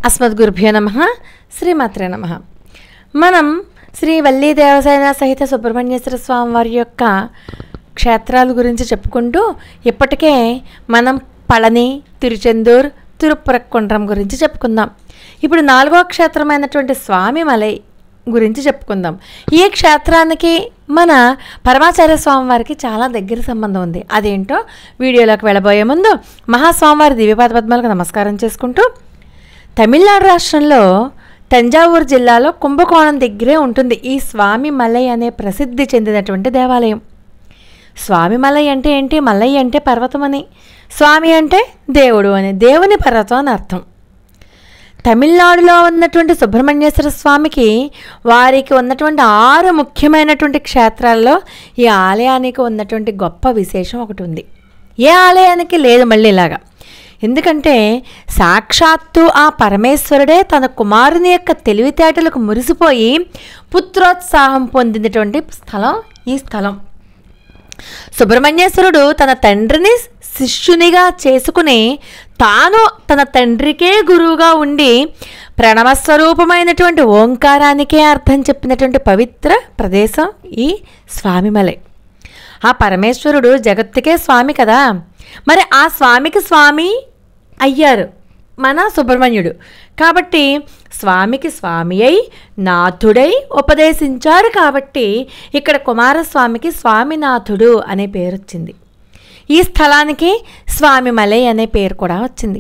అస్మద్గురుభ్యో నమః. శ్రీమాత్రే నమః. మనం శ్రీ వల్లీ దేవసేన సహిత సుబ్రహ్మణ్యేశ్వర స్వామి వారి యొక్క క్షేత్రాల గురించి చెప్పుకుంటూ ఇప్పటికే మనం పళని, తిరుచెందూర్, తిరుప్పరక్కుండ్రం గురించి చెప్పుకుందాం. ఇప్పుడు 4వ క్షేత్రమైనటువంటి స్వామిమలై గురించి చెప్పుకుందాం. ఈ క్షేత్రానికి మన పరమాచార్య స్వామివారికి చాలా దగ్గర సంబంధం ఉంది. అదేంటో వీడియోలోకి వెళ్ళబోయే ముందు మహాస్వామివారి దివ్యపాద పద్మాలకు నమస్కారం చేసుకుంటూ, తమిళనాడు రాష్ట్రంలో తంజావూరు జిల్లాలో కుంభకోణం దగ్గరే ఉంటుంది ఈ స్వామిమలై అనే ప్రసిద్ధి చెందినటువంటి దేవాలయం. స్వామిమలై అంటే ఏంటి? మలై అంటే పర్వతం అని, స్వామి అంటే దేవుడు అని, దేవుని పర్వతం అని అర్థం. తమిళనాడులో ఉన్నటువంటి సుబ్రహ్మణ్యేశ్వర స్వామికి వారికి ఉన్నటువంటి 6 ముఖ్యమైనటువంటి క్షేత్రాల్లో ఈ ఆలయానికి ఉన్నటువంటి గొప్ప విశేషం ఒకటి ఉంది. ఏ ఆలయానికి లేదు మళ్ళీ ఇలాగా. ఎందుకంటే సాక్షాత్తు ఆ పరమేశ్వరుడే తన కుమారుని యొక్క తెలివితేటలకు మురిసిపోయి పుత్రోత్సాహం పొందినటువంటి స్థలం ఈ స్థలం. సుబ్రహ్మణ్యేశ్వరుడు తన తండ్రిని శిష్యునిగా చేసుకుని తాను తన తండ్రికే గురువుగా ఉండి ప్రణవస్వరూపమైనటువంటి ఓంకారానికే అర్థం చెప్పినటువంటి పవిత్ర ప్రదేశం ఈ స్వామిమలై. ఆ పరమేశ్వరుడు జగత్తుకే స్వామి కదా, మరి ఆ స్వామికి స్వామి అయ్యారు మన సుబ్రహ్మణ్యుడు. కాబట్టి స్వామికి స్వామి అయి నాథుడై ఉపదేశించాడు. కాబట్టి ఇక్కడ కుమారస్వామికి స్వామినాథుడు అనే పేరు వచ్చింది. ఈ స్థలానికి స్వామిమలై అనే పేరు కూడా వచ్చింది.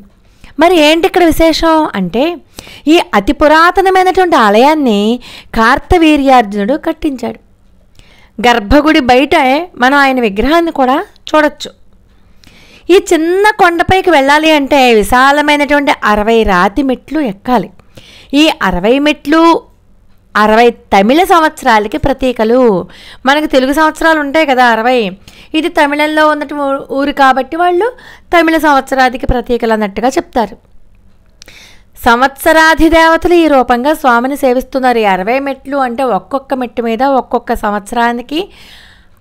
మరి ఏంటి ఇక్కడ విశేషం అంటే, ఈ అతి పురాతనమైనటువంటి ఆలయాన్ని కార్తవీర్యార్జునుడు కట్టించాడు. గర్భగుడి బయట మనం ఆయన విగ్రహాన్ని కూడా చూడొచ్చు. ఈ చిన్న కొండపైకి వెళ్ళాలి అంటే విశాలమైనటువంటి 60 రాతి మెట్లు ఎక్కాలి. ఈ 60 మెట్లు 60 తమిళ సంవత్సరాలకి ప్రతీకలు. మనకు తెలుగు సంవత్సరాలు ఉంటాయి కదా 60, ఇది తమిళంలో ఉన్నట్టు ఊరు కాబట్టి వాళ్ళు తమిళ సంవత్సరాదికి ప్రతీకలు అన్నట్టుగా చెప్తారు. సంవత్సరాధి దేవతలు ఈ రూపంగా స్వామిని సేవిస్తున్నారు. ఈ 60 మెట్లు అంటే ఒక్కొక్క మెట్టు మీద ఒక్కొక్క సంవత్సరానికి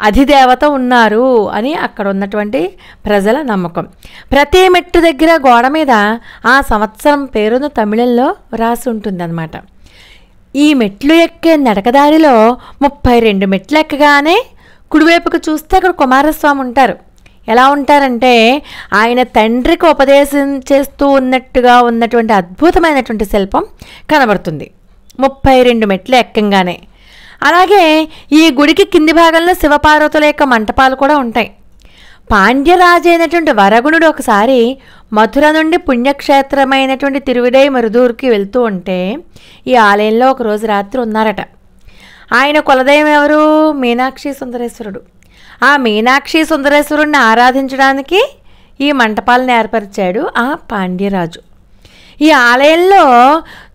అధిదేవత ఉన్నారు అని అక్కడ ఉన్నటువంటి ప్రజల నమ్మకం. ప్రతి మెట్టు దగ్గర గోడ మీద ఆ సంవత్సరం పేరును తమిళంలో వ్రాసి ఉంటుందన్నమాట. ఈ మెట్లు ఎక్కే నడకదారిలో 32 మెట్లు ఎక్కగానే కుడివైపుకు చూస్తే అక్కడ కుమారస్వామి ఉంటారు. ఎలా ఉంటారంటే ఆయన తండ్రికి ఉపదేశం చేస్తూ ఉన్నట్టుగా ఉన్నటువంటి అద్భుతమైనటువంటి శిల్పం కనబడుతుంది 32 మెట్లు ఎక్కంగానే. అలాగే ఈ గుడికి కింది భాగంలో శివపార్వతుల యొక్క మంటపాలు కూడా ఉంటాయి. పాండ్యరాజు అయినటువంటి వరగుణుడు ఒకసారి మధుర నుండి పుణ్యక్షేత్రమైనటువంటి తిరువిడై మరుదూరుకి వెళ్తూ ఉంటే ఈ ఆలయంలో ఒకరోజు రాత్రి ఉన్నారట. ఆయన కులదైవం ఎవరు? మీనాక్షి సుందరేశ్వరుడు. ఆ మీనాక్షి సుందరేశ్వరుడిని ఆరాధించడానికి ఈ మంటపాలను ఏర్పరిచాడు ఆ పాండ్యరాజు. ఈ ఆలయంలో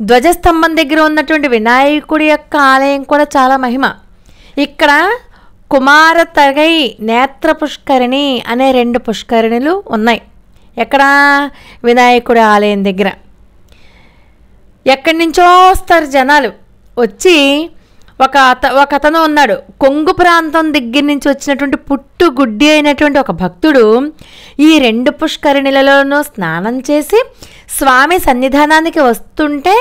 ధ్వజస్తంభం దగ్గర ఉన్నటువంటి వినాయకుడి యొక్క ఆలయం కూడా చాలా మహిమ. ఇక్కడ కుమారతగై నేత్ర పుష్కరిణి అనే 2 పుష్కరిణులు ఉన్నాయి. ఎక్కడ? వినాయకుడి ఆలయం దగ్గర. ఎక్కడి నుంచో వస్తారు జనాలు. వచ్చి ఒక అతను ఉన్నాడు, కొంగు ప్రాంతం దగ్గర నుంచి వచ్చినటువంటి పుట్టు గుడ్డి అయినటువంటి ఒక భక్తుడు ఈ 2 పుష్కరిణిలలోనూ స్నానం చేసి స్వామి సన్నిధానానికి వస్తుంటే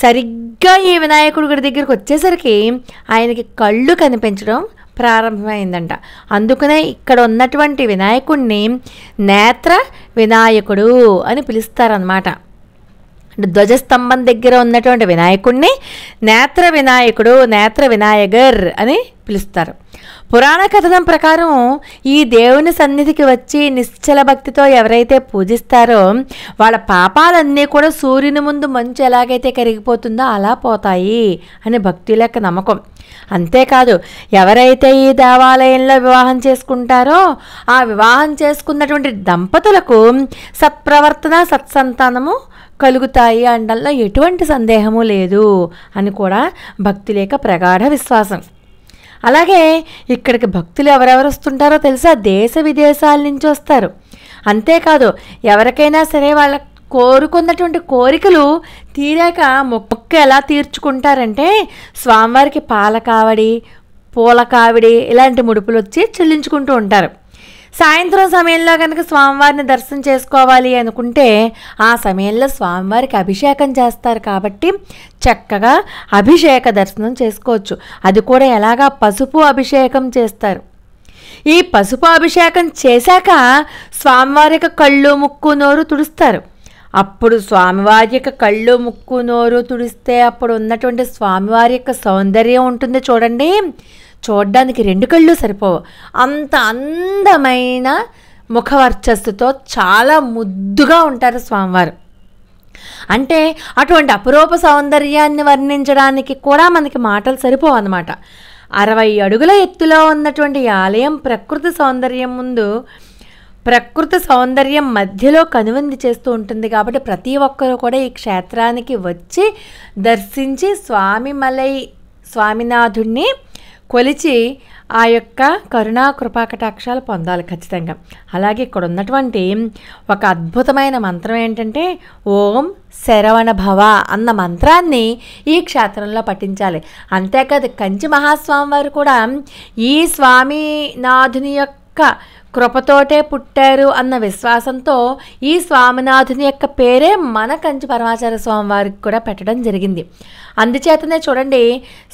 సరిగ్గా ఈ వినాయకుడి గుడి దగ్గరికి వచ్చేసరికి ఆయనకి కళ్ళు కనిపించడం ప్రారంభమైందంట. అందుకనే ఇక్కడ ఉన్నటువంటి వినాయకుడిని నేత్ర వినాయకుడు అని పిలుస్తారన్నమాట. ధ్వజస్తంభం దగ్గర ఉన్నటువంటి వినాయకుడిని నేత్ర వినాయకుడు, నేత్ర వినాయగర్ అని పిలుస్తారు. పురాణ కథనం ప్రకారం ఈ దేవుని సన్నిధికి వచ్చి నిశ్చల భక్తితో ఎవరైతే పూజిస్తారో వాళ్ళ పాపాలన్నీ కూడా సూర్యుని ముందు మంచు ఎలాగైతే కరిగిపోతుందో అలా పోతాయి అని భక్తుల యొక్క నమ్మకం. అంతేకాదు ఎవరైతే ఈ దేవాలయంలో వివాహం చేసుకుంటారో ఆ వివాహం చేసుకున్నటువంటి దంపతులకు సత్ప్రవర్తన, సత్సంతానము కలుగుతాయి అనడంలో ఎటువంటి సందేహము లేదు అని కూడా భక్తుల యొక్క ప్రగాఢ విశ్వాసం. అలాగే ఇక్కడికి భక్తులు ఎవరెవరు వస్తుంటారో తెలుసా? దేశ విదేశాల నుంచి వస్తారు. అంతేకాదు ఎవరికైనా సరే వాళ్ళ కోరుకున్నటువంటి కోరికలు తీరాక మొక్క ఎలా తీర్చుకుంటారంటే స్వామివారికి పాల కావడి, పూల కావిడి ఇలాంటి ముడుపులు వచ్చి చెల్లించుకుంటూ ఉంటారు. సాయంత్రం సమయంలో కనుక స్వామివారిని దర్శనం చేసుకోవాలి అనుకుంటే ఆ సమయంలో స్వామివారికి అభిషేకం చేస్తారు కాబట్టి చక్కగా అభిషేక దర్శనం చేసుకోవచ్చు. అది కూడా ఎలాగా, పసుపు అభిషేకం చేస్తారు. ఈ పసుపు అభిషేకం చేశాక స్వామివారి యొక్క కళ్ళు ముక్కు నోరు తుడుస్తారు. అప్పుడు స్వామివారి యొక్క కళ్ళు ముక్కు నోరు తుడిస్తే అప్పుడు ఉన్నటువంటి స్వామివారి యొక్క సౌందర్యం ఉంటుంది చూడండి. చూడ్డానికి 2 కళ్ళు సరిపోవు, అంత అందమైన ముఖవర్చస్సుతో చాలా ముద్దుగా ఉంటారు స్వామివారు. అంటే అటువంటి అపురూప సౌందర్యాన్ని వర్ణించడానికి కూడా మనకి మాటలు సరిపోవు అన్నమాట. 60 అడుగుల ఎత్తులో ఉన్నటువంటి ఆలయం ప్రకృతి సౌందర్యం ముందు, ప్రకృతి సౌందర్యం మధ్యలో కనువిందు చేస్తూ ఉంటుంది. కాబట్టి ప్రతి ఒక్కరూ కూడా ఈ క్షేత్రానికి వచ్చి దర్శించి స్వామినాథుడిని కొలిచి ఆ యొక్క కరుణా కృపా కటాక్షాలు పొందాలి ఖచ్చితంగా. అలాగే ఇక్కడ ఉన్నటువంటి ఒక అద్భుతమైన మంత్రం ఏంటంటే ఓం శరవణ భవ అన్న మంత్రాన్ని ఈ క్షేత్రంలో పఠించాలి. అంతేకాదు కంచి మహాస్వామి వారు కూడా ఈ స్వామినాథుని యొక్క కృపతోటే పుట్టారు అన్న విశ్వాసంతో ఈ స్వామినాథుని యొక్క పేరే మన కంచి పరమాచార్య స్వామి వారికి కూడా పెట్టడం జరిగింది. అందుచేతనే చూడండి,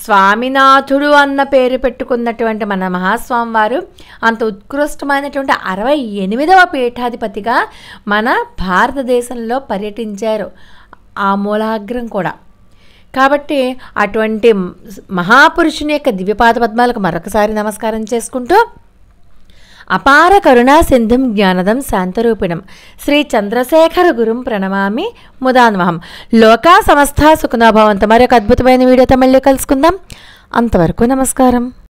స్వామినాథుడు అన్న పేరు పెట్టుకున్నటువంటి మన మహాస్వామి వారు అంత ఉత్కృష్టమైనటువంటి 68వ పీఠాధిపతిగా మన భారతదేశంలో పర్యటించారు, ఆ మూలాగ్రం కూడా. కాబట్టి అటువంటి మహాపురుషుని యొక్క దివ్యపాద పద్మాలకు మరొకసారి నమస్కారం చేసుకుంటూ, అపార కరుణా సింధుం జ్ఞానదం శాంతరూపిణం శ్రీ చంద్రశేఖర గురుం ప్రణమామి ముదాన్వహం. లోకా సమస్త సుఖనో భవంతు. మరొక అద్భుతమైన వీడియోతో మళ్ళీ కలుసుకుందాం. అంతవరకు నమస్కారం.